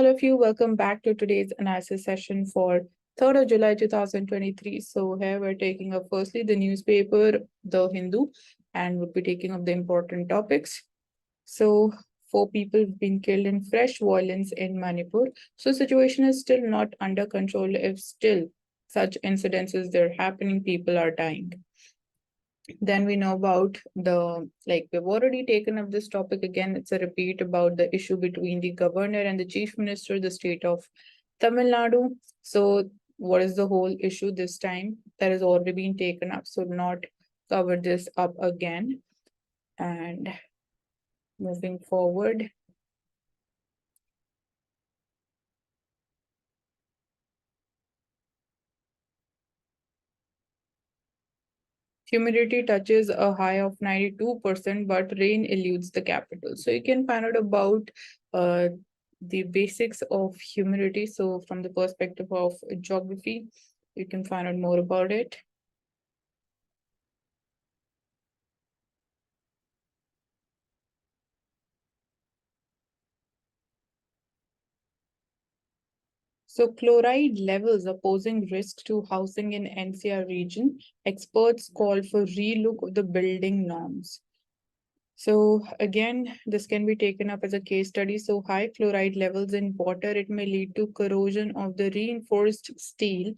all of you. Welcome back to today's analysis session for 3rd of July 2023. So here we're taking up firstly the newspaper, The Hindu, and we'll be taking up the important topics. So 4 people have been killed in fresh violence in Manipur. So situation is still not under control. If still such incidences they're happening, people are dying. Then we know about we've already taken up this topic again. It's a repeat about the issue between the governor and the chief minister, the state of Tamil Nadu. So what is the whole issue this time? That has already been taken up, so not cover this up again. And moving forward. Humidity touches a high of 92%, but rain eludes the capital. So you can find out about the basics of humidity. So from the perspective of geography, you can find out more about it. So chloride levels are posing risk to housing in NCR region. Experts call for relook of the building norms. So again, this can be taken up as a case study. So high chloride levels in water, it may lead to corrosion of the reinforced steel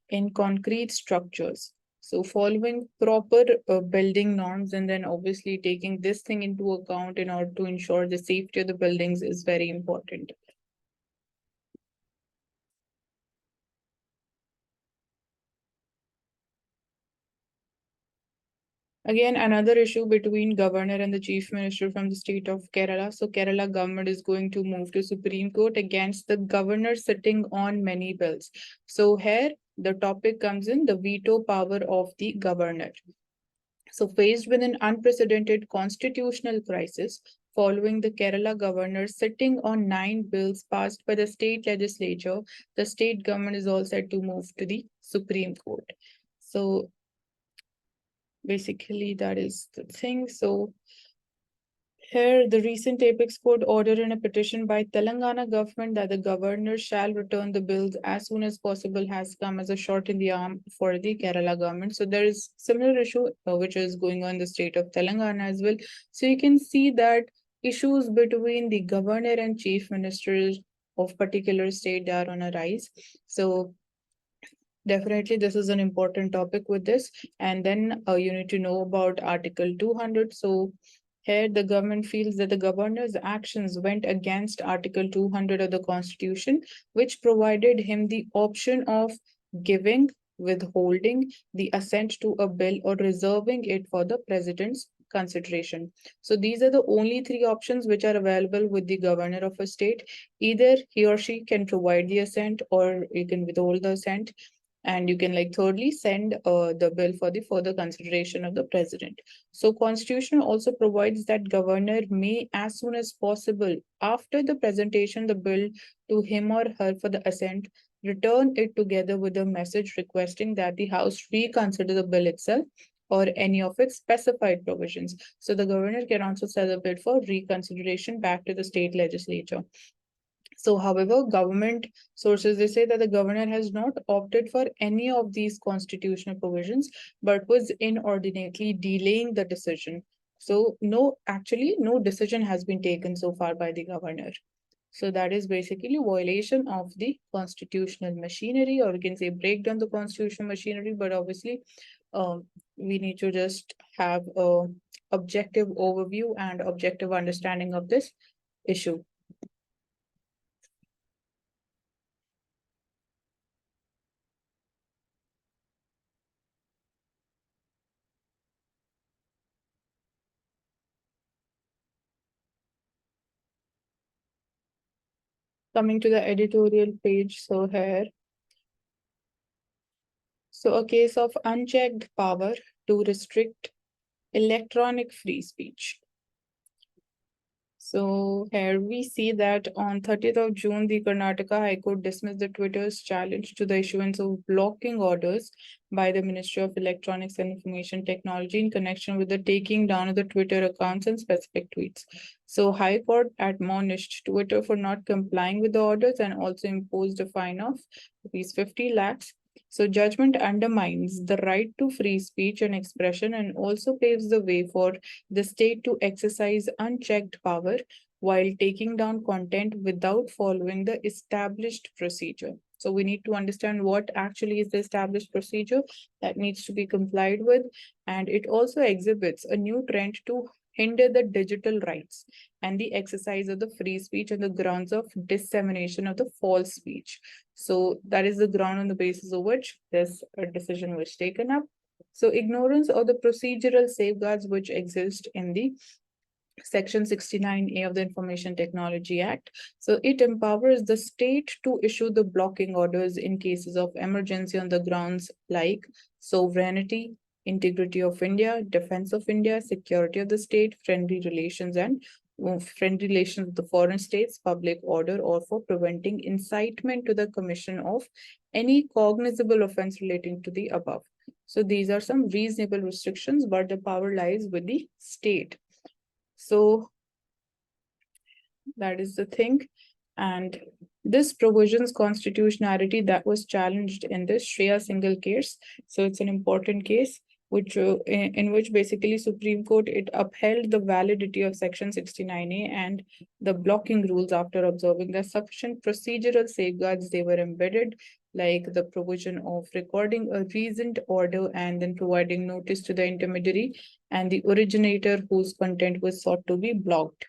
in concrete structures. So following proper building norms and then obviously taking this thing into account in order to ensure the safety of the buildings is very important. Again, another issue between governor and the chief minister from the state of Kerala. So Kerala government is going to move to Supreme Court against the governor sitting on many bills. So here the topic comes in the veto power of the governor. So faced with an unprecedented constitutional crisis following the Kerala governor sitting on 9 bills passed by the state legislature, the state government is all set to move to the Supreme Court. So basically that is the thing. So here the recent apex court order in a petition by Telangana government that the governor shall return the bills as soon as possible has come as a shot in the arm for the Kerala government. So there is similar issue which is going on in the state of Telangana as well. So you can see that issues between the governor and chief ministers of particular state are on a rise. So definitely, this is an important topic with this. And then you need to know about Article 200. So here the government feels that the governor's actions went against Article 200 of the Constitution, which provided him the option of giving, withholding the assent to a bill or reserving it for the president's consideration. So these are the only 3 options which are available with the governor of a state. Either he or she can provide the assent or you can withhold the assent, and you can thirdly send the bill for the further consideration of the president. So constitution also provides that governor may as soon as possible after the presentation the bill to him or her for the assent, return it together with a message requesting that the house reconsider the bill itself or any of its specified provisions. So the governor can also send a bill for reconsideration back to the state legislature. So, however, government sources, they say that the governor has not opted for any of these constitutional provisions, but was inordinately delaying the decision. So, actually, no decision has been taken so far by the governor. So that is basically violation of the constitutional machinery, or you can say break down the constitutional machinery, but obviously we need to just have a objective overview and objective understanding of this issue. Coming to the editorial page, so here. So a case of unchecked power to restrict electronic free speech. So here we see that on 30th of June, the Karnataka High Court dismissed the Twitter's challenge to the issuance of blocking orders by the Ministry of Electronics and Information Technology in connection with the taking down of the Twitter accounts and specific tweets. So High Court admonished Twitter for not complying with the orders and also imposed a fine of rupees 50 lakhs. So judgment undermines the right to free speech and expression and also paves the way for the state to exercise unchecked power while taking down content without following the established procedure. So we need to understand what actually is the established procedure that needs to be complied with. And it also exhibits a new trend to hinder the digital rights and the exercise of the free speech on the grounds of dissemination of the false speech. So that is the ground on the basis of which this decision was taken up. So ignorance of the procedural safeguards which exist in the Section 69A of the Information Technology Act. So it empowers the state to issue the blocking orders in cases of emergency on the grounds like sovereignty, integrity of India, defense of India, security of the state, friendly relations with the foreign states, public order, or for preventing incitement to the commission of any cognizable offense relating to the above. So these are some reasonable restrictions, but the power lies with the state. So that is the thing. And this provision's constitutionality that was challenged in this Shreya single case. So it's an important case which in which basically Supreme Court it upheld the validity of Section 69A and the blocking rules after observing that sufficient procedural safeguards they were embedded, like the provision of recording a reasoned order and then providing notice to the intermediary and the originator whose content was sought to be blocked.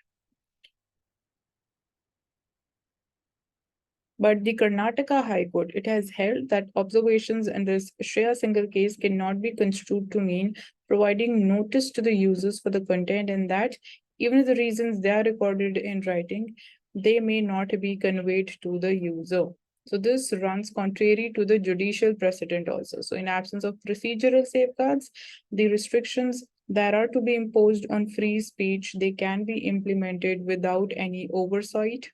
But the Karnataka High Court, it has held that observations in this Shreya single case cannot be construed to mean providing notice to the users for the content, and that even if the reasons they are recorded in writing, they may not be conveyed to the user. So this runs contrary to the judicial precedent also. So in absence of procedural safeguards, the restrictions that are to be imposed on free speech, they can be implemented without any oversight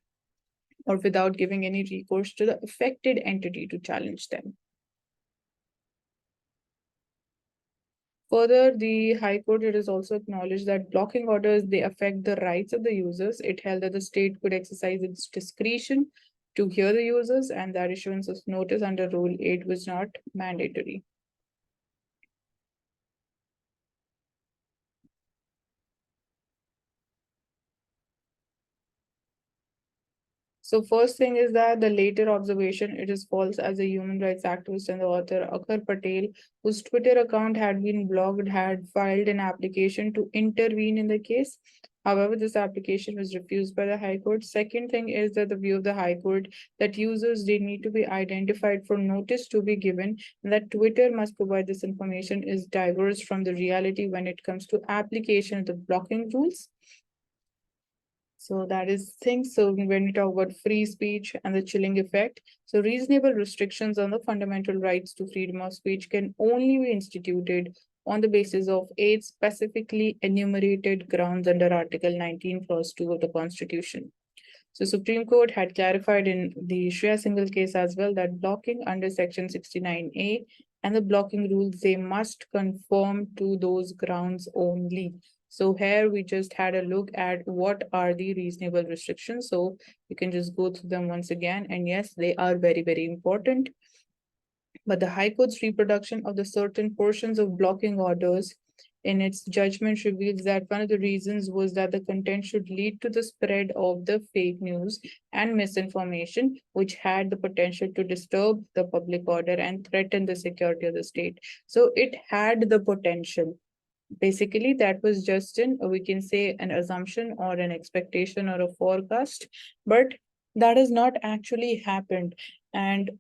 or without giving any recourse to the affected entity to challenge them. Further, the High Court it has also acknowledged that blocking orders they affect the rights of the users. It held that the state could exercise its discretion to hear the users and that issuance of notice under Rule 8 was not mandatory. So first thing is that the later observation, it is false as a human rights activist and the author Akhar Patel, whose Twitter account had been blocked, had filed an application to intervene in the case. However, this application was refused by the High Court. Second thing is that the view of the High Court that users they need to be identified for notice to be given, and that Twitter must provide this information is diverse from the reality when it comes to application of the blocking rules. So that is things. So when we talk about free speech and the chilling effect, so reasonable restrictions on the fundamental rights to freedom of speech can only be instituted on the basis of 8 specifically enumerated grounds under Article 19, Clause 2 of the Constitution. So Supreme Court had clarified in the Shreya single case as well that blocking under Section 69A and the blocking rules, they must conform to those grounds only. So here we just had a look at what are the reasonable restrictions. So you can just go through them once again. And yes, they are very, very important. But the High Court's reproduction of the certain portions of blocking orders in its judgment reveals that one of the reasons was that the content should lead to the spread of the fake news and misinformation, which had the potential to disturb the public order and threaten the security of the state. So it had the potential. Basically, that was just we can say, an assumption or an expectation or a forecast, but that has not actually happened. And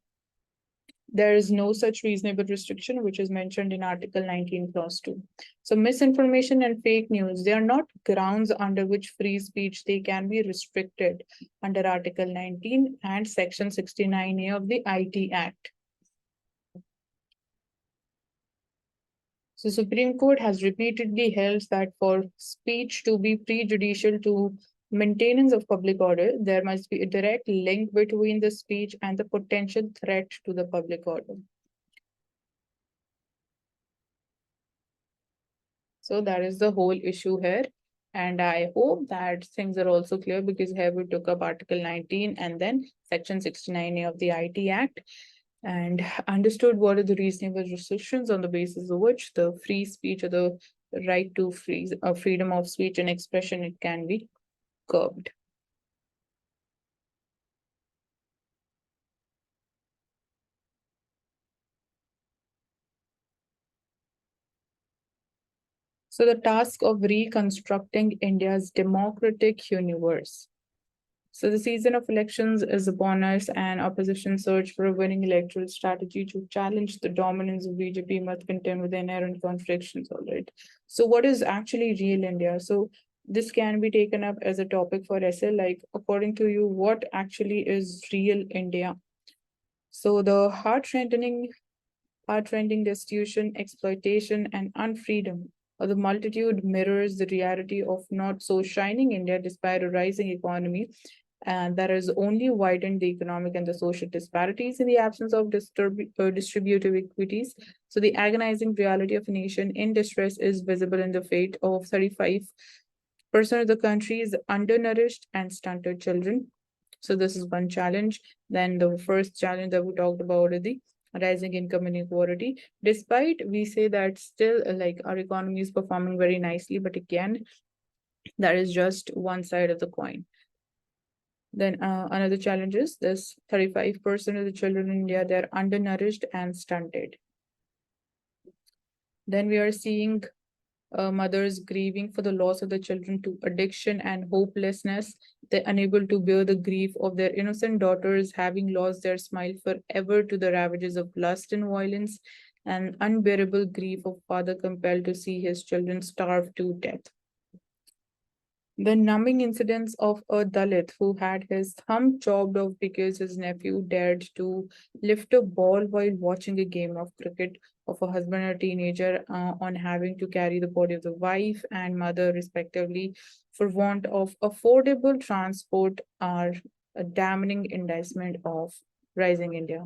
there is no such reasonable restriction, which is mentioned in Article 19, Clause 2. So misinformation and fake news, they are not grounds under which free speech, they can be restricted under Article 19 and Section 69A of the IT Act. So Supreme Court has repeatedly held that for speech to be prejudicial to maintenance of public order, there must be a direct link between the speech and the potential threat to the public order. So that is the whole issue here. And I hope that things are also clear, because here we took up Article 19 and then Section 69A of the IT Act, and understood what are the reasonable restrictions on the basis of which the free speech or the right to freedom of speech and expression, it can be curbed. So the task of reconstructing India's democratic universe. So the season of elections is upon us, and opposition search for a winning electoral strategy to challenge the dominance of BJP must contend with the inherent contradictions. All right. So what is actually real India? So this can be taken up as a topic for essay. Like, according to you, what actually is real India? So the heart-rending destitution, exploitation, and unfreedom of the multitude mirrors the reality of not so shining India despite a rising economy, and that has only widened the economic and the social disparities in the absence of distributive equities. So the agonizing reality of a nation in distress is visible in the fate of 35% of the country's undernourished and stunted children. So this is one challenge. Then the first challenge that we talked about is the rising income inequality. Despite we say that still like our economy is performing very nicely, but again, that is just one side of the coin. Then another challenge is this 35% of the children in India, they're undernourished and stunted. Then we are seeing mothers grieving for the loss of the children to addiction and hopelessness. They're unable to bear the grief of their innocent daughters having lost their smile forever to the ravages of lust and violence, and unbearable grief of father compelled to see his children starve to death. The numbing incidents of a Dalit who had his thumb chopped off because his nephew dared to lift a ball while watching a game of cricket, of a husband or teenager on having to carry the body of the wife and mother, respectively, for want of affordable transport, are a damning indictment of rising India.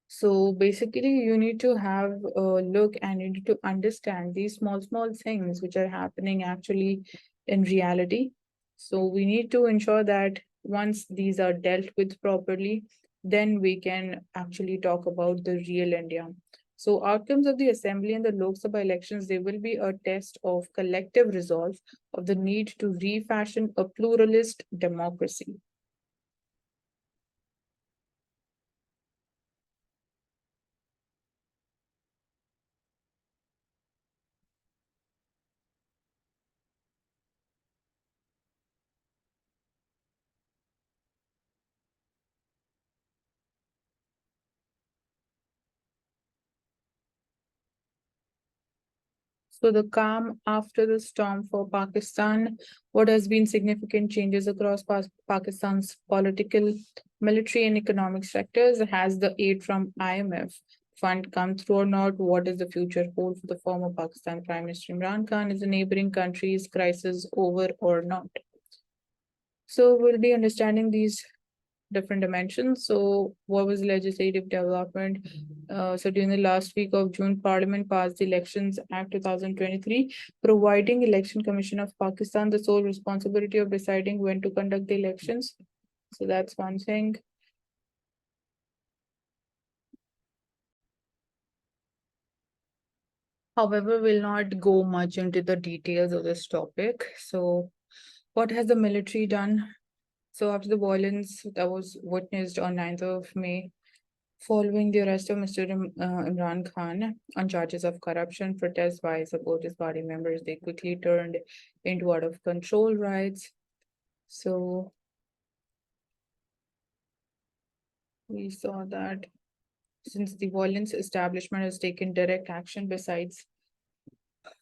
So basically, you need to have a look and you need to understand these small things which are happening actually in reality. So we need to ensure that once these are dealt with properly, then we can actually talk about the real India. So outcomes of the Assembly and the Lok Sabha elections, they will be a test of collective resolve of the need to refashion a pluralist democracy. So the calm after the storm for Pakistan, what has been significant changes across Pakistan's political, military, and economic sectors? Has the aid from IMF fund come through or not? What is the future hold for the former Pakistan Prime Minister Imran Khan? Is the neighboring country's crisis over or not? So we'll be understanding these different dimensions. So what was legislative development? So during the last week of June, Parliament passed the Elections Act 2023, providing Election Commission of Pakistan the sole responsibility of deciding when to conduct the elections. So that's one thing. However, we'll not go much into the details of this topic. So what has the military done? So after the violence that was witnessed on 9th of May, following the arrest of Mr. Imran Khan on charges of corruption, protests by supporters party members, they quickly turned into out of control riots. So we saw that since the violence establishment has taken direct action besides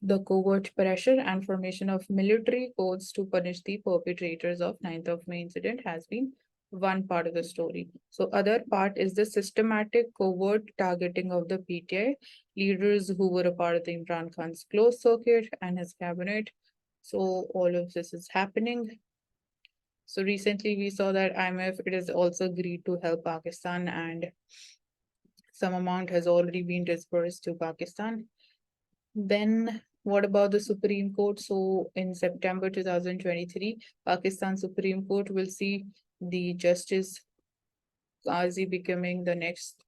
the covert pressure and formation of military codes to punish the perpetrators of 9th of May incident has been one part of the story. So other part is the systematic covert targeting of the PTI leaders who were a part of the Imran Khan's close circuit and his cabinet. So all of this is happening. So recently we saw that IMF, it has also agreed to help Pakistan, and some amount has already been disbursed to Pakistan. Then what about the Supreme Court? So in September 2023, Pakistan Supreme Court will see the Justice Qazi becoming the next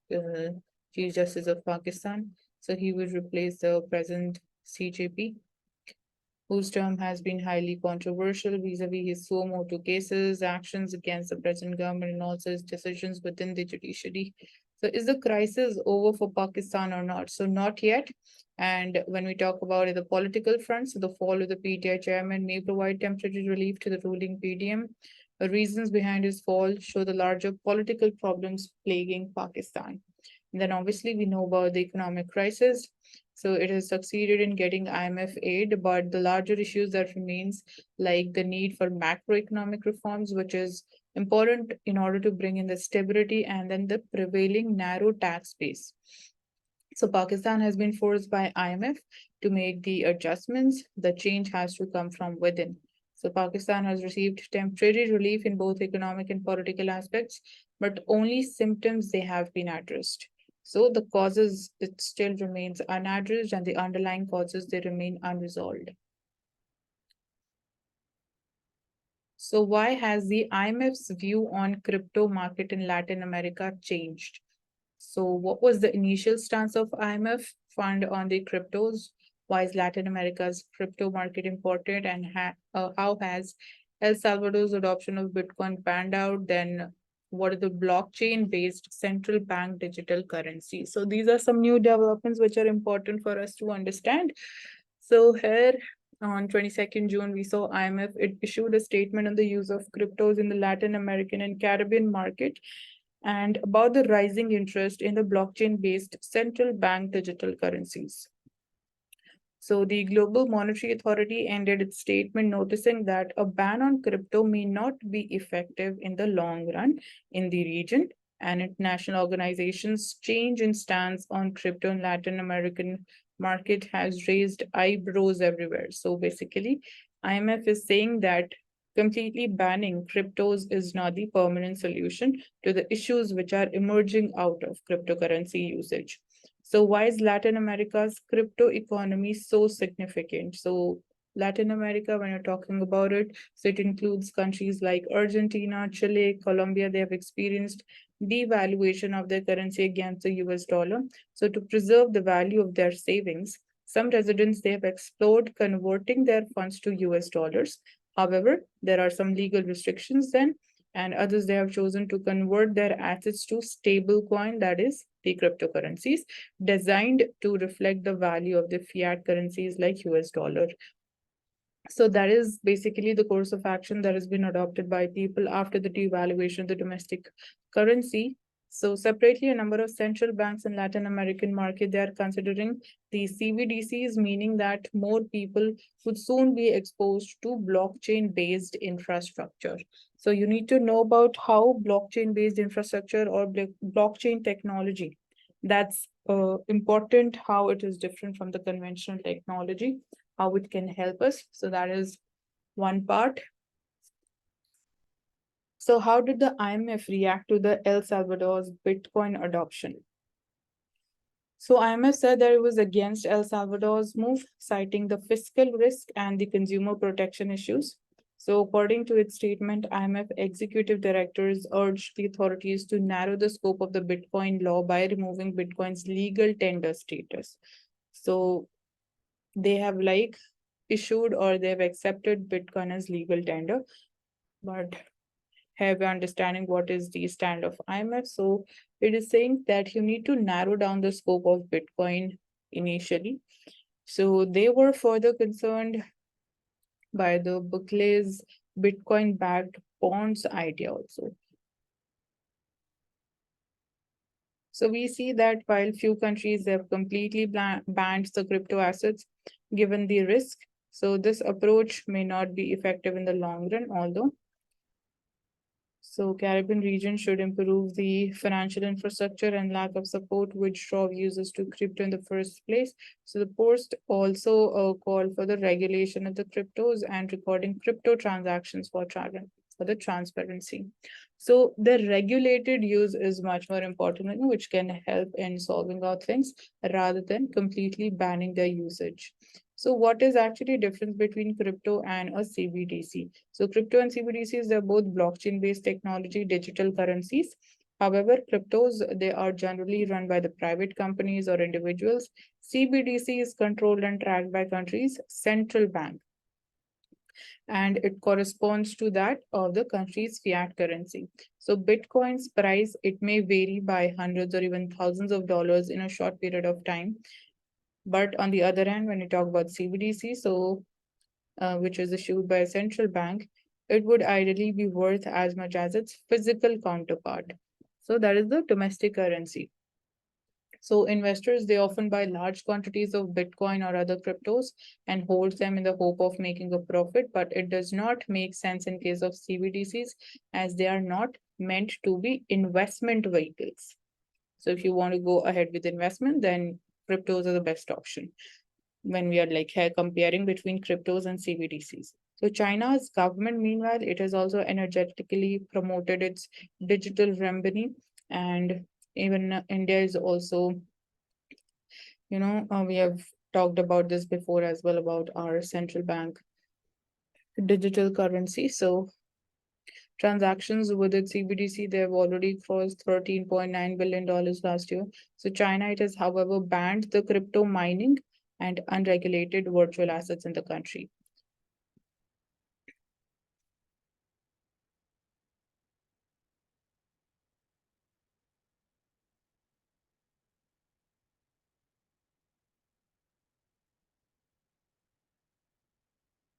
Chief Justice of Pakistan. So he will replace the present CJP, whose term has been highly controversial vis-a-vis his suo motu cases, actions against the present government, and also his decisions within the judiciary. So is the crisis over for Pakistan or not? So not yet. And when we talk about the political front, so the fall of the PTI chairman may provide temporary relief to the ruling PDM. The reasons behind his fall show the larger political problems plaguing Pakistan. And then obviously we know about the economic crisis. So it has succeeded in getting IMF aid, but the larger issues that remains, like the need for macroeconomic reforms, which is important in order to bring in the stability, and then the prevailing narrow tax base. So Pakistan has been forced by IMF to make the adjustments. The change has to come from within. So Pakistan has received temporary relief in both economic and political aspects, but only symptoms they have been addressed. So the causes, it still remains unaddressed, and the underlying causes, they remain unresolved. So why has the IMF's view on crypto market in Latin America changed? So what was the initial stance of IMF fund on the cryptos? Why is Latin America's crypto market important, and how has El Salvador's adoption of Bitcoin panned out? Then what are the blockchain-based central bank digital currency? So these are some new developments which are important for us to understand. So here on 22nd June, we saw IMF, it issued a statement on the use of cryptos in the Latin American and Caribbean market, and about the rising interest in the blockchain-based central bank digital currencies. So the Global Monetary Authority ended its statement noticing that a ban on crypto may not be effective in the long run in the region, and international organizations' change in stance on crypto in Latin American market has raised eyebrows everywhere. So basically, IMF is saying that completely banning cryptos is not the permanent solution to the issues which are emerging out of cryptocurrency usage. So why is Latin America's crypto economy so significant? So Latin America, when you're talking about it, so it includes countries like Argentina, Chile, Colombia. They have experienced devaluation of their currency against the US dollar. So to preserve the value of their savings, some residents, they have explored converting their funds to US dollars. However, there are some legal restrictions then, and others, they have chosen to convert their assets to stable coin, that is the cryptocurrencies, designed to reflect the value of the fiat currencies like US dollar. So that is basically the course of action that has been adopted by people after the devaluation of the domestic currency. So separately, a number of central banks in Latin American market, they are considering the CBDCs, meaning that more people would soon be exposed to blockchain-based infrastructure. So you need to know about how blockchain-based infrastructure or blockchain technology, that's important, how it is different from the conventional technology, how it can help us. So that is one part. So how did the IMF react to the El Salvador's Bitcoin adoption? So IMF said that it was against El Salvador's move, citing the fiscal risk and the consumer protection issues. So according to its statement, IMF executive directors urged the authorities to narrow the scope of the Bitcoin law by removing Bitcoin's legal tender status. So they have like issued, or they've accepted Bitcoin as legal tender, but have understanding what is the stand of IMF. So it is saying that you need to narrow down the scope of Bitcoin initially. So they were further concerned by the Buckley's Bitcoin backed bonds idea also. So we see that while few countries have completely banned the crypto assets, given the risk, so this approach may not be effective in the long run, although. So Caribbean region should improve the financial infrastructure and lack of support which drove users to crypto in the first place. So the post also called for the regulation of the cryptos and recording crypto transactions for the transparency. So the regulated use is much more important, which can help in solving out things rather than completely banning their usage. So what is actually difference between crypto and a CBDC? So crypto and CBDCs, they're both blockchain-based technology, digital currencies. However, cryptos, they are generally run by the private companies or individuals. CBDC is controlled and tracked by countries' central bank, and it corresponds to that of the country's fiat currency. So Bitcoin's price, it may vary by hundreds or even thousands of dollars in a short period of time. But on the other hand, when you talk about CBDC, which is issued by a central bank, it would ideally be worth as much as its physical counterpart. So that is the domestic currency. So investors, they often buy large quantities of Bitcoin or other cryptos and hold them in the hope of making a profit, but it does not make sense in case of CBDCs as they are not meant to be investment vehicles. So if you want to go ahead with investment, then cryptos are the best option when we are like here comparing between cryptos and CBDCs. So China's government, meanwhile, it has also energetically promoted its digital renminbi, and even India is also, we have talked about this before as well about our central bank digital currency. So transactions with its CBDC, they have already crossed $13.9 billion last year. So China, it has, however, banned the crypto mining and unregulated virtual assets in the country.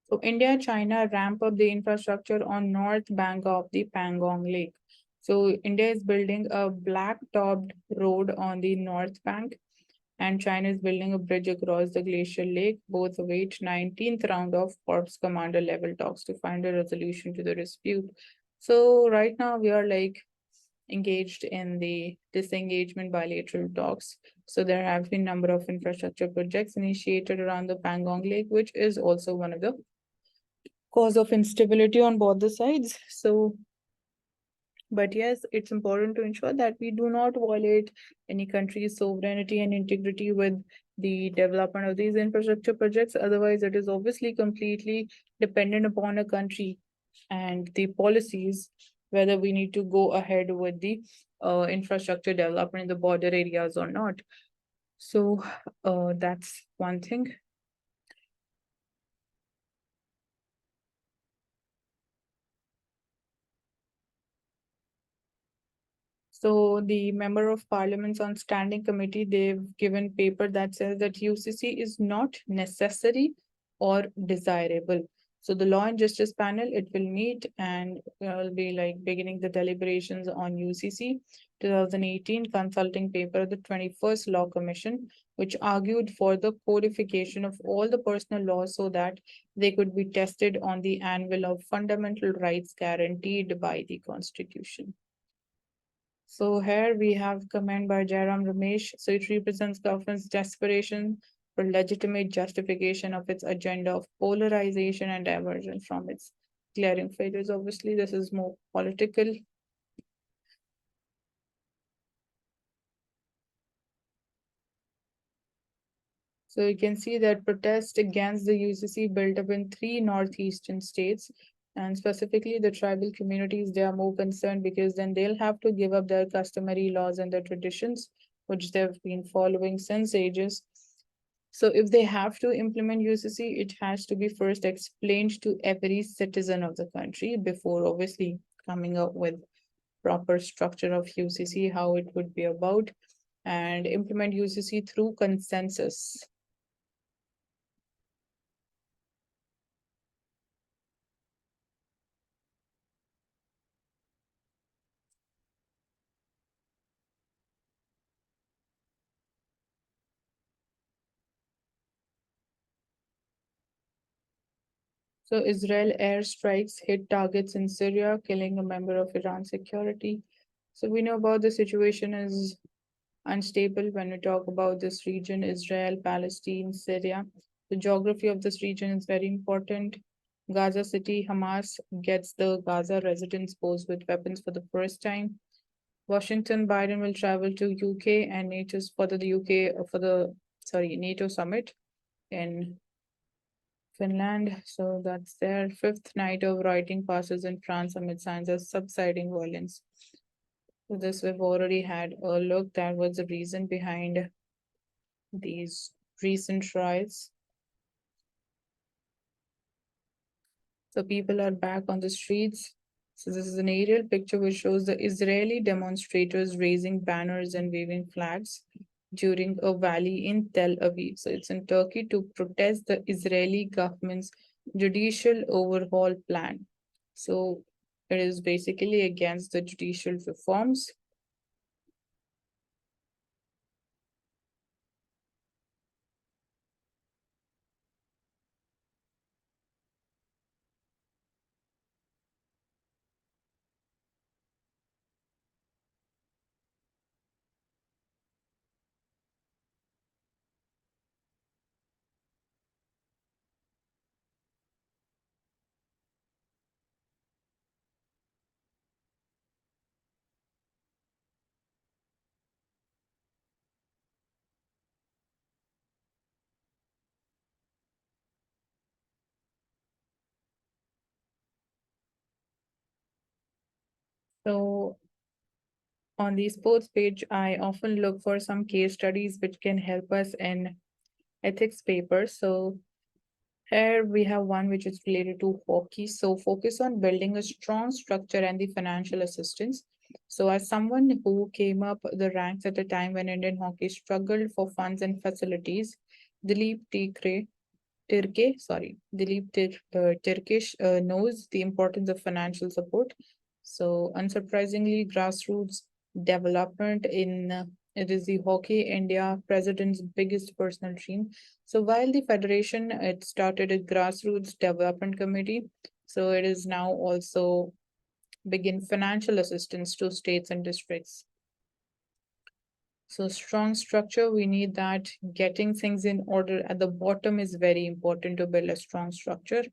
So India, China ramp up the infrastructure on north bank of the Pangong Lake. So India is building a black-topped road on the north bank, and China is building a bridge across the glacial lake, both await 19th round of Corps Commander level talks to find a resolution to the dispute. So right now we are like engaged in the disengagement bilateral talks. So there have been number of infrastructure projects initiated around the Pangong Lake, which is also one of the cause of instability on both the sides. So, but yes, it's important to ensure that we do not violate any country's sovereignty and integrity with the development of these infrastructure projects. Otherwise, it is obviously completely dependent upon a country and the policies whether we need to go ahead with the infrastructure development in the border areas or not. So that's one thing. So the member of parliaments on standing committee, they've given paper that says that UCC is not necessary or desirable. So the Law and Justice panel, it will meet and will be like beginning the deliberations on UCC 2018 consulting paper of the 21st Law Commission, which argued for the codification of all the personal laws so that they could be tested on the anvil of fundamental rights guaranteed by the Constitution. So here we have comment by Jairam Ramesh. So it represents government's desperation for legitimate justification of its agenda of polarization and diversion from its glaring failures. Obviously, this is more political. So you can see that protest against the UCC built up in three northeastern states, and specifically the tribal communities, they are more concerned because then they'll have to give up their customary laws and their traditions, which they've been following since ages. So if they have to implement UCC, it has to be first explained to every citizen of the country before obviously coming up with proper structure of UCC, how it would be about, and implement UCC through consensus. So Israel airstrikes hit targets in Syria, killing a member of Iran's security. So we know about the situation is unstable when we talk about this region, Israel, Palestine, Syria. The geography of this region is very important. Gaza City, Hamas gets the Gaza residents posed with weapons for the first time. Washington, Biden will travel to UK and NATO's for the UK for the NATO summit in Finland. So that's their fifth night of rioting passes in France amid signs of subsiding violence. So this we've already had a look. That was the reason behind these recent riots. So people are back on the streets. So this is an aerial picture which shows the Israeli demonstrators raising banners and waving flags during a rally in Tel Aviv. So it's in Turkey to protest the Israeli government's judicial overhaul plan. So it is basically against the judicial reforms. So on the sports page, I often look for some case studies which can help us in ethics papers. So here we have one which is related to hockey. So focus on building a strong structure and the financial assistance. So as someone who came up the ranks at a time when Indian hockey struggled for funds and facilities, Dilip Tikre Turkish knows the importance of financial support. So, unsurprisingly, grassroots development in it is the Hockey India president's biggest personal dream. So, while the federation it started a grassroots development committee, so it is now also begin financial assistance to states and districts. So strong structure, we need that. Getting things in order at the bottom is very important to build a strong structure.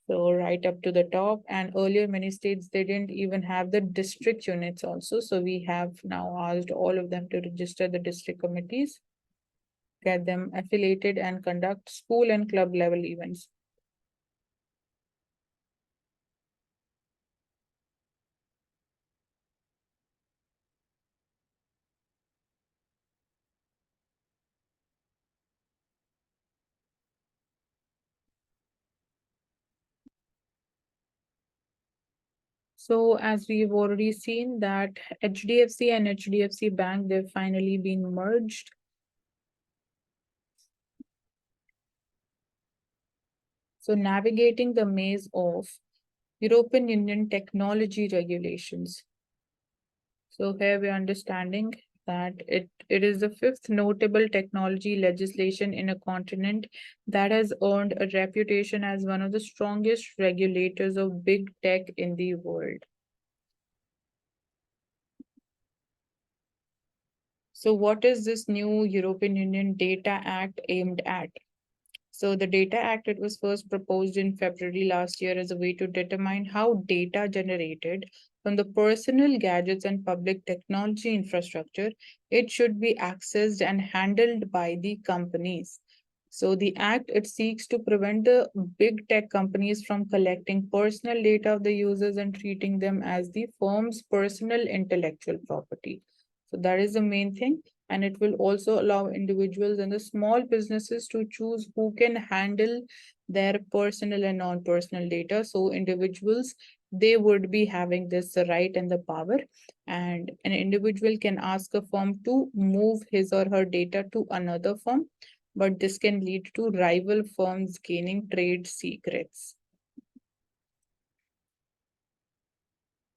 So right up to the top. And earlier many states they didn't even have the district units also. So we have now asked all of them to register the district committees, get them affiliated and conduct school and club level events. So as we've already seen that HDFC and HDFC Bank, they've finally been merged. So navigating the maze of European Union technology regulations. So here we're understanding that it is the fifth notable technology legislation in a continent that has earned a reputation as one of the strongest regulators of big tech in the world. So what is this new European Union Data Act aimed at? So the Data Act, it was first proposed in February last year as a way to determine how data generated from the personal gadgets and public technology infrastructure, it should be accessed and handled by the companies. So the act, it seeks to prevent the big tech companies from collecting personal data of the users and treating them as the firm's personal intellectual property. So that is the main thing, and it will also allow individuals and the small businesses to choose who can handle their personal and non-personal data. So individuals, they would be having this right and the power, and an individual can ask a firm to move his or her data to another firm, but this can lead to rival firms gaining trade secrets.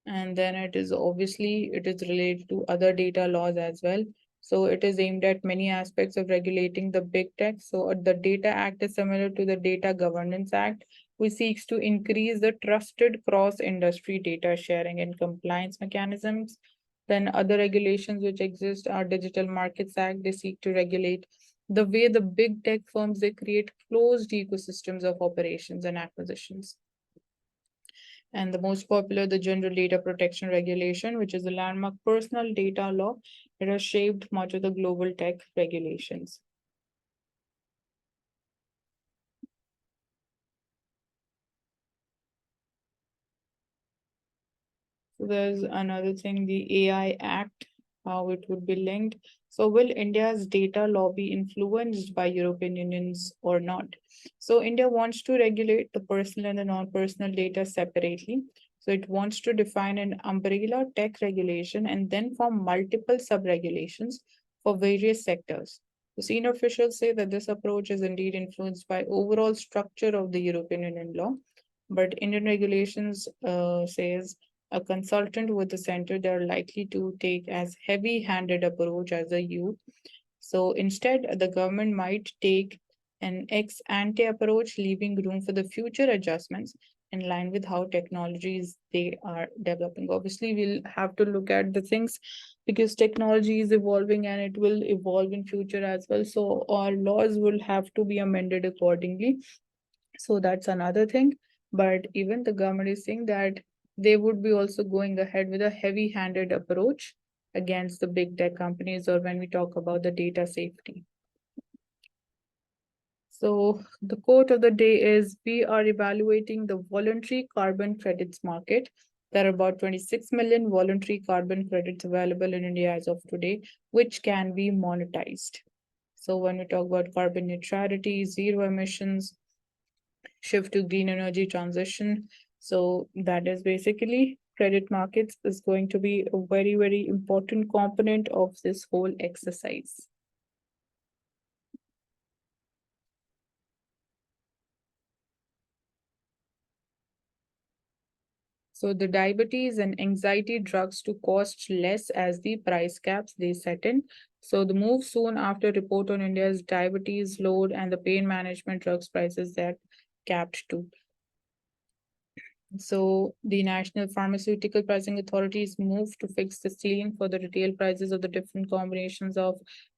And then it is obviously it is related to other data laws as well. So it is aimed at many aspects of regulating the big tech. So the Data Act is similar to the Data Governance Act. which seeks to increase the trusted cross-industry data sharing and compliance mechanisms. Then other regulations which exist are Digital Markets Act. They seek to regulate the way the big tech firms they create closed ecosystems of operations and acquisitions. And the most popular, the General Data Protection Regulation, which is a landmark personal data law. It has shaped much of the global tech regulations. So there's another thing, the AI Act, how it would be linked. So will India's data law be influenced by European Unions or not? So India wants to regulate the personal and the non-personal data separately. So it wants to define an umbrella tech regulation and then form multiple sub-regulations for various sectors. The senior officials say that this approach is indeed influenced by overall structure of the European Union law, but Indian regulations says a consultant with the center, they're likely to take as heavy-handed approach as the EU. So instead, the government might take an ex ante approach, leaving room for the future adjustments in line with how technologies they are developing. Obviously, we'll have to look at the things because technology is evolving and it will evolve in future as well. So our laws will have to be amended accordingly. So that's another thing. But even the government is saying that they would be also going ahead with a heavy-handed approach against the big tech companies or when we talk about the data safety. So the quote of the day is, we are evaluating the voluntary carbon credits market. There are about 26 million voluntary carbon credits available in India as of today, which can be monetized. So when we talk about carbon neutrality, zero emissions, shift to green energy transition. So that is basically credit markets is going to be a very, very important component of this whole exercise. So the diabetes and anxiety drugs to cost less as the price caps they set in. So the move soon after report on India's diabetes load and the pain management drugs prices that capped to. So the National Pharmaceutical Pricing Authority's move to fix the ceiling for the retail prices of the different combinations of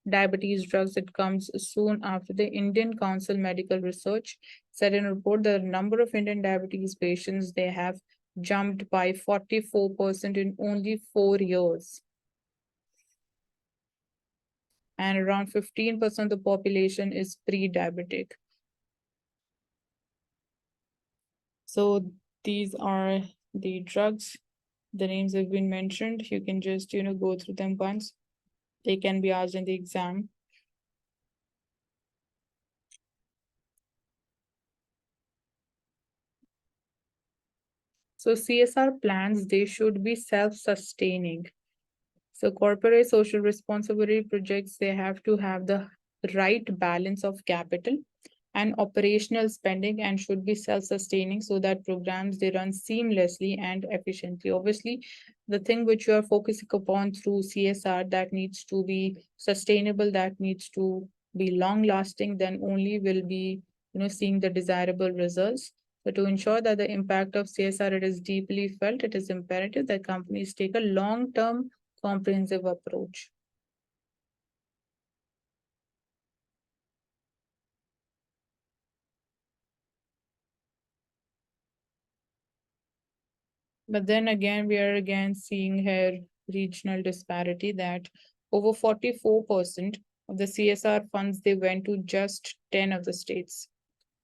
diabetes drugs. It comes soon after the Indian Council Medical Research said in a report that the number of Indian diabetes patients they have jumped by 44% in only 4 years. And around 15% of the population is pre-diabetic. So these are the drugs. The names have been mentioned. You can just, go through them once. They can be asked in the exam. So CSR plans, they should be self-sustaining. So corporate social responsibility projects, they have to have the right balance of capital and operational spending and should be self-sustaining so that programs they run seamlessly and efficiently. Obviously, the thing which you are focusing upon through CSR that needs to be sustainable, that needs to be long lasting, then only will be seeing the desirable results. So to ensure that the impact of CSR it is deeply felt, it is imperative that companies take a long-term comprehensive approach. But then again, we are again seeing here regional disparity that over 44% of the CSR funds they went to just 10 of the states.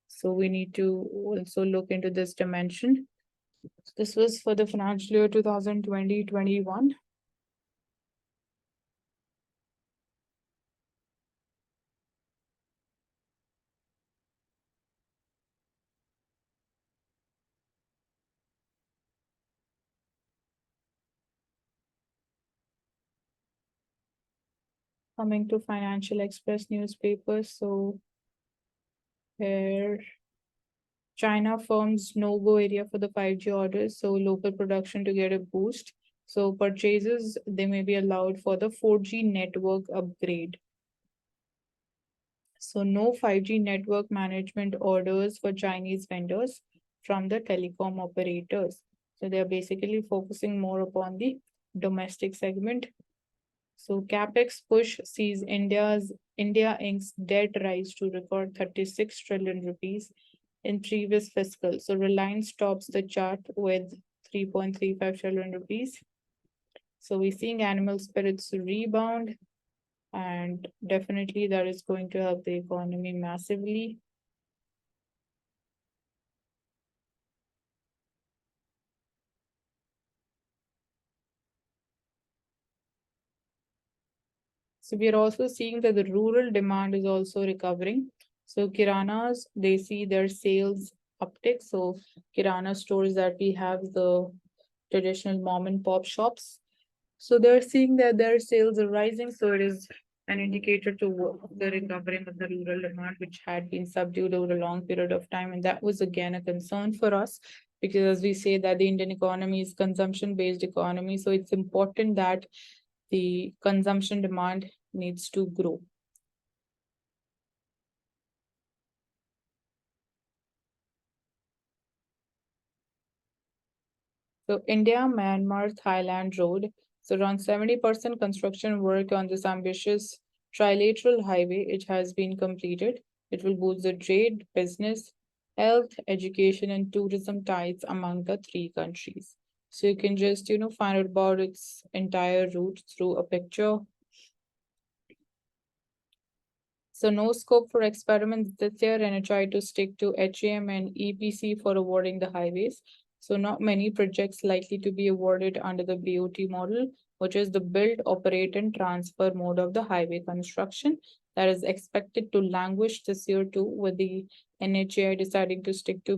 So we need to also look into this dimension. This was for the financial year 2020-21. Coming to Financial Express newspapers, so here China firms no-go area for the 5G orders, so local production to get a boost. So purchases, they may be allowed for the 4G network upgrade. So no 5G network management orders for Chinese vendors. from the telecom operators. So they are basically focusing more upon the domestic segment. So capex push sees India Inc.'s debt rise to record 36 trillion rupees in previous fiscal. So Reliance tops the chart with 3.35 trillion rupees. So we're seeing animal spirits rebound, and definitely that is going to help the economy massively. So we are also seeing that the rural demand is also recovering. So Kiranas, they see their sales uptick. So Kirana stores that we have, the traditional mom and pop shops, so they're seeing that their sales are rising. So it is an indicator to the recovery of the rural demand, which had been subdued over a long period of time. And that was again a concern for us, because as we say that the Indian economy is consumption-based economy. So it's important that the consumption demand needs to grow. So India, Myanmar, Thailand road. So around 70% construction work on this ambitious trilateral highway, it has been completed. It will boost the trade, business, health, education, and tourism ties among the three countries. So you can just, find out about its entire route through a picture. So no scope for experiments this year, and I try to stick to HAM and EPC for awarding the highways. So not many projects likely to be awarded under the BOT model, which is the build, operate, and transfer mode of the highway construction. That is expected to languish this year too, with the NHAI deciding to stick to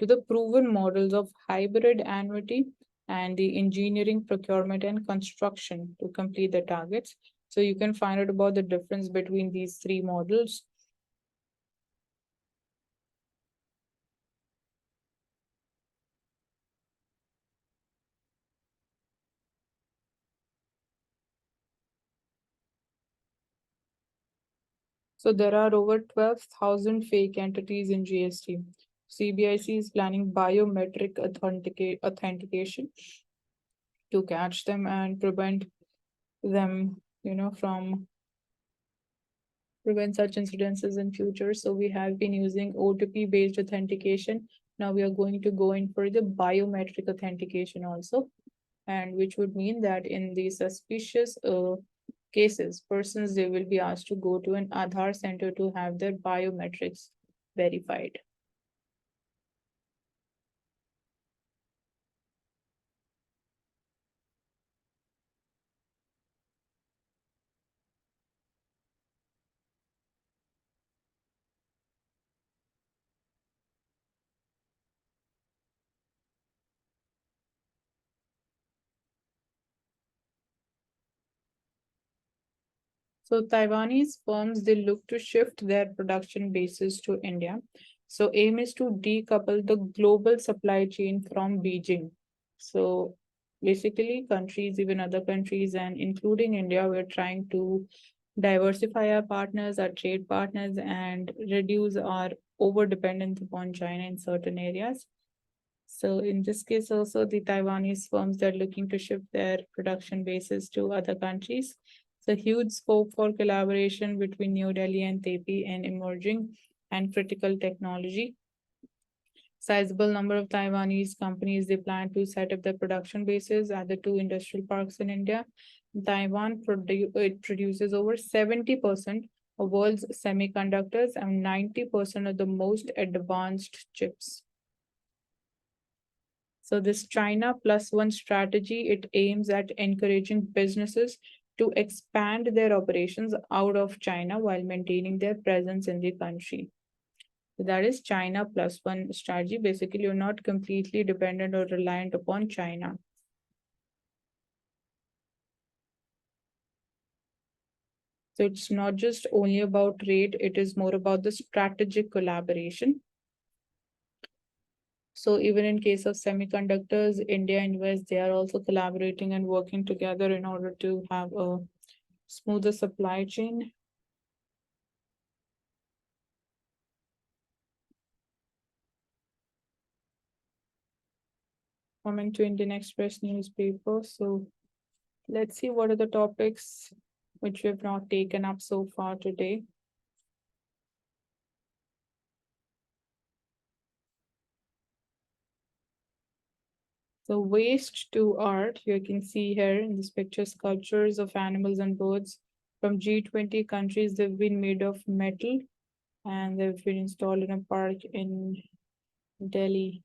the proven models of hybrid annuity and the engineering, procurement, and construction to complete the targets. So you can find out about the difference between these three models. So there are over 12,000 fake entities in GST. CBIC is planning biometric authentication to catch them and them, from prevent such incidences in future. So we have been using OTP based authentication. Now we are going to go in for the biometric authentication also, and which would mean that in the suspicious cases, persons, they will be asked to go to an Aadhaar center to have their biometrics verified. So Taiwanese firms, they look to shift their production bases to India. So aim is to decouple the global supply chain from Beijing. So basically countries, even other countries and including India, we're trying to diversify our partners, our trade partners, and reduce our over dependence upon China in certain areas. So in this case, also the Taiwanese firms, they're looking to shift their production bases to other countries. So huge scope for collaboration between New Delhi and Tepi in emerging and critical technology. Sizable number of Taiwanese companies, they plan to set up their production bases at the two industrial parks in India. Taiwan it produces over 70% of world's semiconductors and 90% of the most advanced chips. So this China plus one strategy, it aims at encouraging businesses to expand their operations out of China while maintaining their presence in the country. So that is China plus one strategy. Basically, you're not completely dependent or reliant upon China. So it's not just only about trade, it is more about the strategic collaboration. So even in case of semiconductors, India and US, they are also collaborating and working together in order to have a smoother supply chain. coming to Indian Express newspaper. So let's see what are the topics which we have not taken up so far today. So waste to art, you can see here in this picture sculptures of animals and birds from G20 countries. They've been made of metal and they've been installed in a park in Delhi.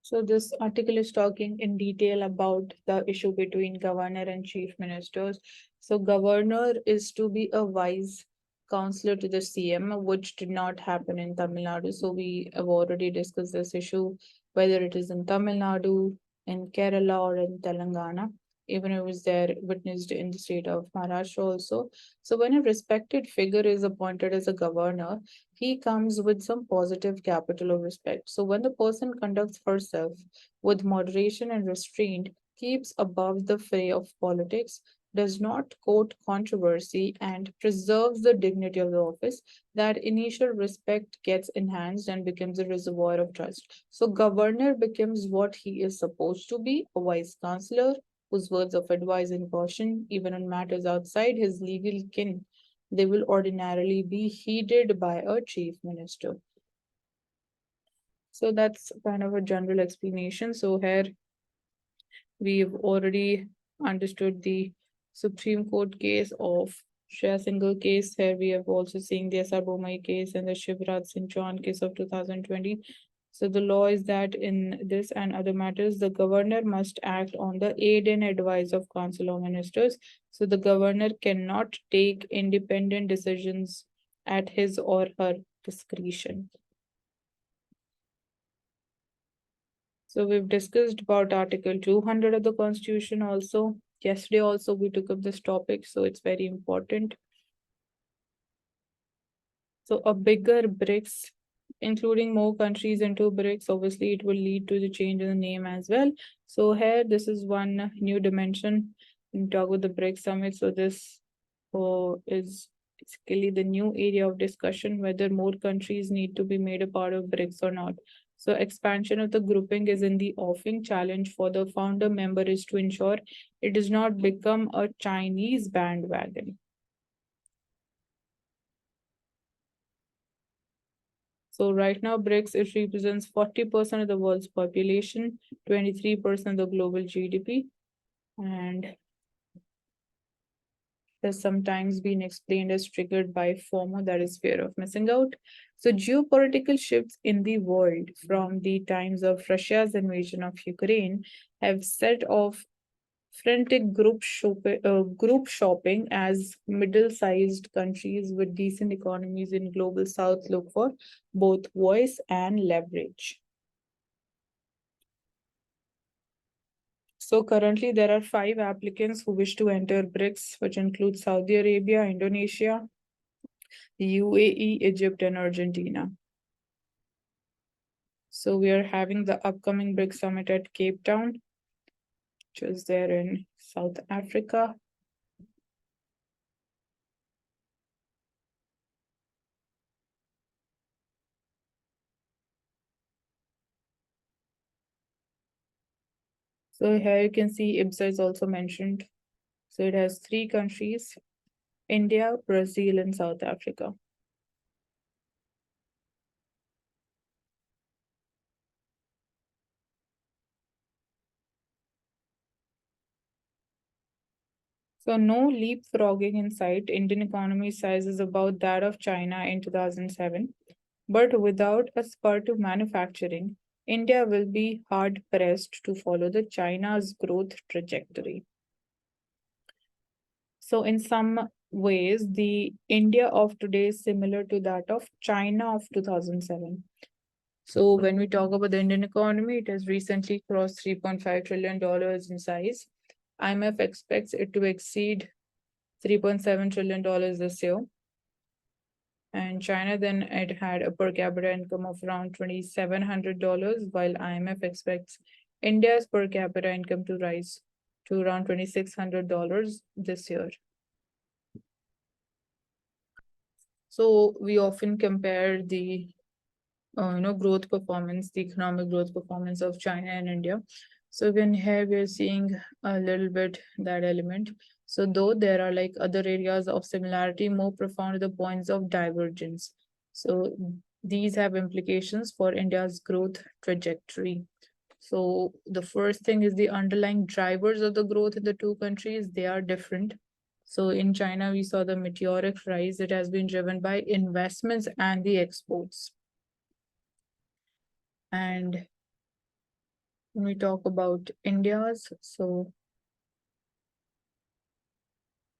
So this article is talking in detail about the issue between governor and chief ministers. So governor is to be a vice counselor to the CM, which did not happen in Tamil Nadu. So we have already discussed this issue, whether it is in Tamil Nadu, in Kerala, or in Telangana. Even it was there witnessed in the state of Maharashtra also. So when a respected figure is appointed as a governor, he comes with some positive capital of respect. So when the person conducts herself with moderation and restraint, keeps above the fray of politics, does not court controversy, and preserves the dignity of the office, that initial respect gets enhanced and becomes a reservoir of trust. So governor becomes what he is supposed to be, a wise counselor whose words of advice and caution, even on matters outside his legal kin, they will ordinarily be heeded by a chief minister. So that's kind of a general explanation. So here we've already understood the Supreme Court case of Shreya Singhal case. Here we have also seen the SR Bomai case and the Shivraj Singh Chauhan case of 2020. So the law is that in this and other matters, the governor must act on the aid and advice of council of ministers. So the governor cannot take independent decisions at his or her discretion. So we've discussed about Article 200 of the Constitution also. Yesterday also we took up this topic, so it's very important. So a bigger BRICS, including more countries into BRICS, obviously it will lead to the change in the name as well. So here, this is one new dimension in talk with the BRICS summit. So this is basically the new area of discussion, whether more countries need to be made a part of BRICS or not. So expansion of the grouping is in the offing. Challenge for the founder member is to ensure it does not become a Chinese bandwagon. So right now, BRICS, it represents 40% of the world's population, 23% of the global GDP, and has sometimes been explained as triggered by FOMO, that is fear of missing out. So geopolitical shifts in the world from the times of Russia's invasion of Ukraine have set off frantic group shopping as middle-sized countries with decent economies in global south look for both voice and leverage. So currently there are 5 applicants who wish to enter BRICS, which include Saudi Arabia, Indonesia, UAE, Egypt, and Argentina. So we are having the upcoming BRICS summit at Cape Town, which is there in South Africa. So here you can see IBSA is also mentioned. So it has 3 countries, India, Brazil, and South Africa. So no leapfrogging in sight. Indian economy size is about that of China in 2007. But without a spur to manufacturing, India will be hard pressed to follow the China's growth trajectory. So in some ways, the India of today is similar to that of China of 2007. So when we talk about the Indian economy, it has recently crossed $3.5 trillion in size. IMF expects it to exceed $3.7 trillion this year. And China then it had a per capita income of around $2,700, while IMF expects India's per capita income to rise to around $2,600 this year. So we often compare the growth performance, the economic growth performance of China and India. So again, here we're seeing a little bit that element. So though there are like other areas of similarity, more profound are the points of divergence. So these have implications for India's growth trajectory. So the first thing is the underlying drivers of the growth in the two countries, they are different. So in China, we saw the meteoric rise. It has been driven by investments and the exports. And when we talk about India's, so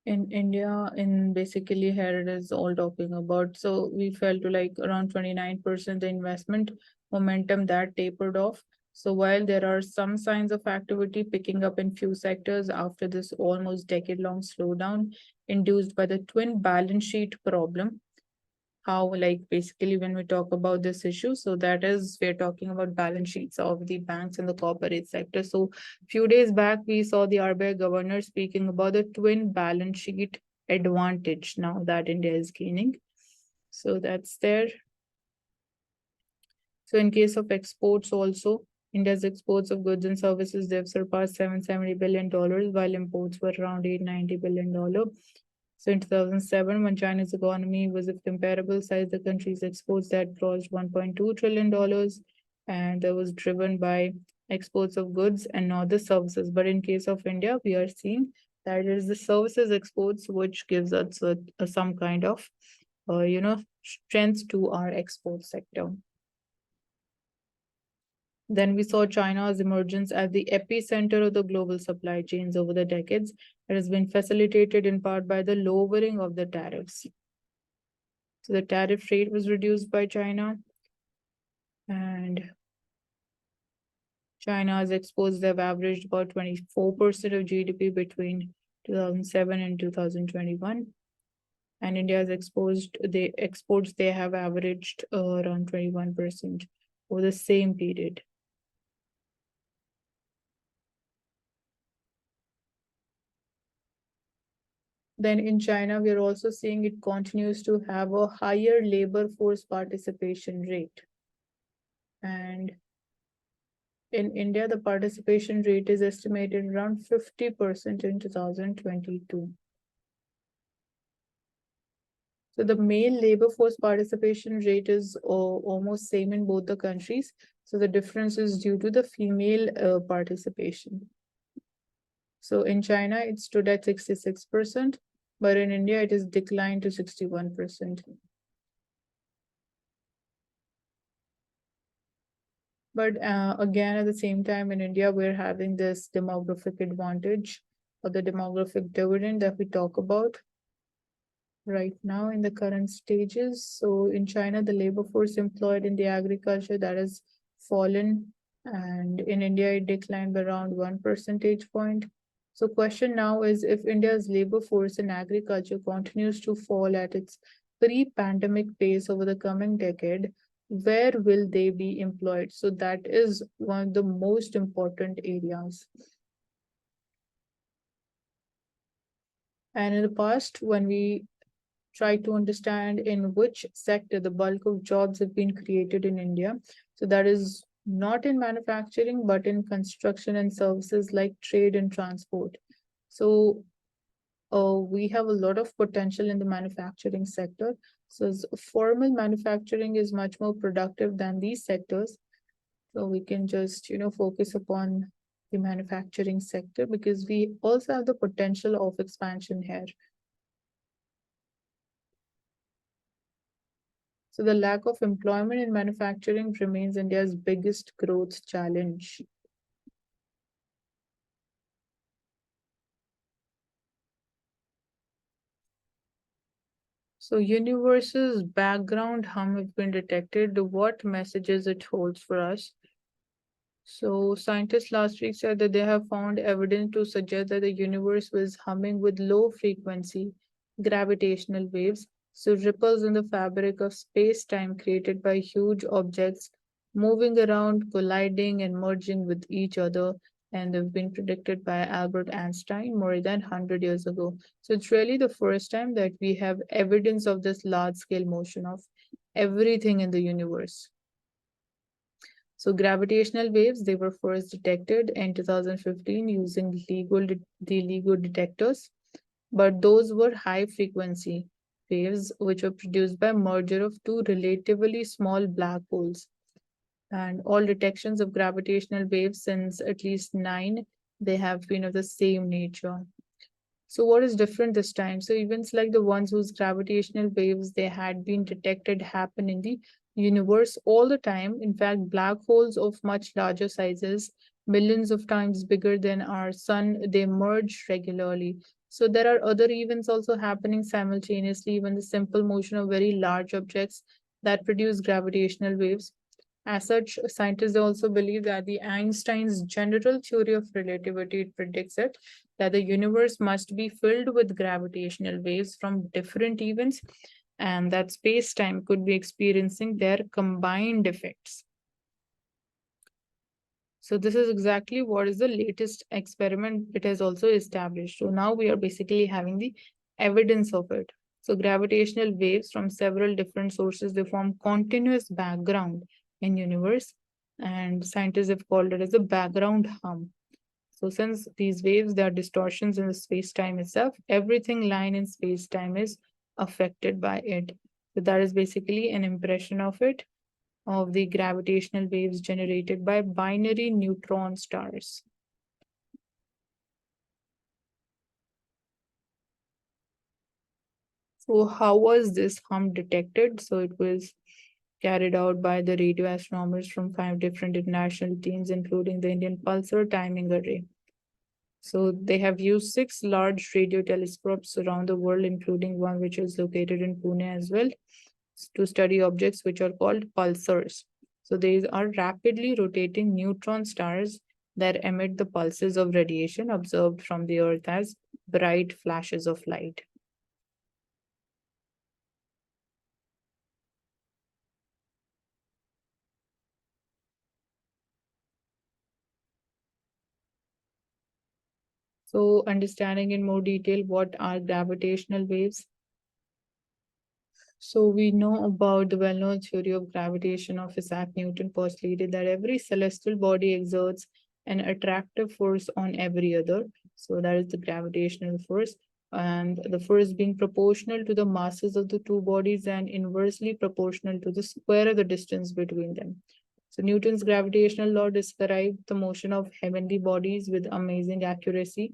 in India, in basically here it is all talking about. So we fell to like around 29% the investment momentum that tapered off. So while there are some signs of activity picking up in few sectors after this almost decade-long slowdown induced by the twin balance sheet problem, how like basically when we talk about this issue, so that is we're talking about balance sheets of the banks and the corporate sector. So few days back we saw the RBI governor speaking about the twin balance sheet advantage now that India is gaining. So that's there. So in case of exports also, India's exports of goods and services, they've surpassed $770 billion, while imports were around $890 billion. So in 2007, when China's economy was of comparable size, the country's exports had crossed $1.2 trillion, and that was driven by exports of goods and not the services. But in case of India, we are seeing that it is the services exports which gives us some kind of, strength to our export sector. Then we saw China's emergence as the epicenter of the global supply chains over the decades. It has been facilitated in part by the lowering of the tariffs. So the tariff rate was reduced by China, and China's exports have averaged about 24% of GDP between 2007 and 2021. And India's exports they have averaged around 21% over the same period. Then in China, we are also seeing it continues to have a higher labor force participation rate. And in India, the participation rate is estimated around 50% in 2022. So the male labor force participation rate is almost same in both the countries. So the difference is due to the female participation. So in China, it stood at 66%, but in India, it has declined to 61%. But again, at the same time, in India, we're having this demographic advantage or the demographic dividend that we talk about right now in the current stages. So in China, the labor force employed in the agriculture that has fallen, and in India, it declined by around 1 percentage point. So question now is if India's labor force in agriculture continues to fall at its pre-pandemic pace over the coming decade, where will they be employed? So that is one of the most important areas. And in the past, when we try to understand in which sector the bulk of jobs have been created in India, so that is not in manufacturing, but in construction and services like trade and transport. So we have a lot of potential in the manufacturing sector. So formal manufacturing is much more productive than these sectors. So we can just, focus upon the manufacturing sector because we also have the potential of expansion here. So the lack of employment in manufacturing remains India's biggest growth challenge. So universe's background hum has been detected. What messages it holds for us? So scientists last week said that they have found evidence to suggest that the universe was humming with low frequency gravitational waves. So ripples in the fabric of space-time created by huge objects moving around, colliding and merging with each other. And they've been predicted by Albert Einstein more than 100 years ago. So it's really the first time that we have evidence of this large-scale motion of everything in the universe. So gravitational waves, they were first detected in 2015 using the LIGO detectors, but those were high frequency waves which were produced by merger of two relatively small black holes. And all detections of gravitational waves since at least nine, they have been of the same nature. So what is different this time? So events like the ones whose gravitational waves they had been detected happen in the universe all the time. In fact, black holes of much larger sizes, millions of times bigger than our sun, they merge regularly. So there are other events also happening simultaneously, even the simple motion of very large objects that produce gravitational waves. As such, scientists also believe that the Einstein's general theory of relativity it predicts it that the universe must be filled with gravitational waves from different events and that space-time could be experiencing their combined effects. So this is exactly what is the latest experiment it has also established. So now we are basically having the evidence of it. So gravitational waves from several different sources, they form continuous background in universe and scientists have called it as a background hum. So since these waves, there are distortions in the space-time itself, everything lying in space-time is affected by it. So that is basically an impression of it, of the gravitational waves generated by binary neutron stars. So how was this hum detected? So it was carried out by the radio astronomers from 5 different international teams, including the Indian Pulsar Timing Array. So they have used 6 large radio telescopes around the world, including one which is located in Pune as well, to study objects which are called pulsars. So these are rapidly rotating neutron stars that emit the pulses of radiation observed from the Earth as bright flashes of light. So understanding in more detail what are gravitational waves. So we know about the well-known theory of gravitation of Isaac Newton postulated that every celestial body exerts an attractive force on every other. So that is the gravitational force. And the force being proportional to the masses of the two bodies and inversely proportional to the square of the distance between them. So Newton's gravitational law described the motion of heavenly bodies with amazing accuracy,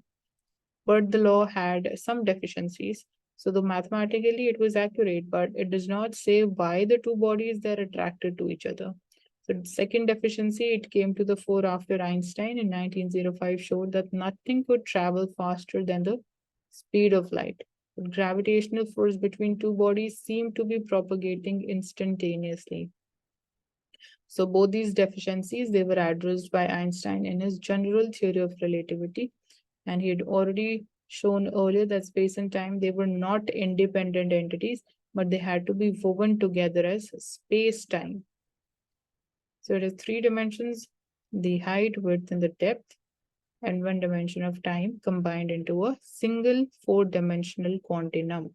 but the law had some deficiencies. So the mathematically it was accurate, but it does not say why the two bodies they're attracted to each other. So the second deficiency it came to the fore after Einstein in 1905 showed that nothing could travel faster than the speed of light. The gravitational force between two bodies seemed to be propagating instantaneously. So both these deficiencies they were addressed by Einstein in his general theory of relativity, and he had already shown earlier that space and time they were not independent entities, but they had to be woven together as space time. So it has 3 dimensions: the height, width, and the depth, and one dimension of time combined into a single 4-dimensional continuum.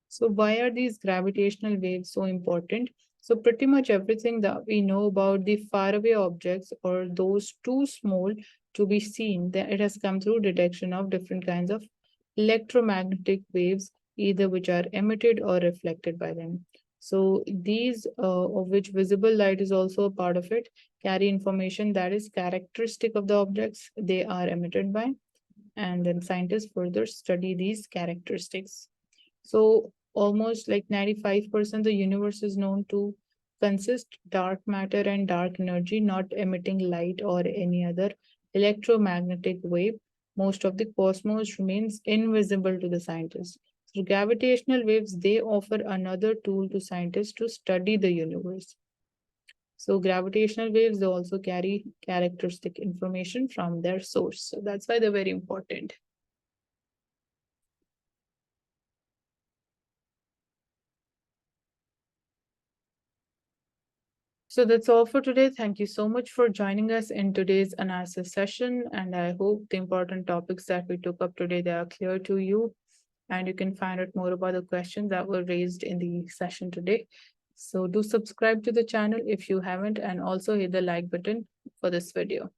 So why are these gravitational waves so important? So pretty much everything that we know about the faraway objects or those too small to be seen, that it has come through detection of different kinds of electromagnetic waves, either which are emitted or reflected by them. So these, of which visible light is also a part of it, carry information that is characteristic of the objects they are emitted by, and then scientists further study these characteristics. So almost like 95% the universe is known to consist dark matter and dark energy, not emitting light or any other electromagnetic wave. Most of the cosmos remains invisible to the scientists. So gravitational waves, they offer another tool to scientists to study the universe. So gravitational waves, they also carry characteristic information from their source. So that's why they're very important. So that's all for today. Thank you so much for joining us in today's analysis session. And I hope the important topics that we took up today, they are clear to you. And you can find out more about the questions that were raised in the session today. So do subscribe to the channel if you haven't, and also hit the like button for this video.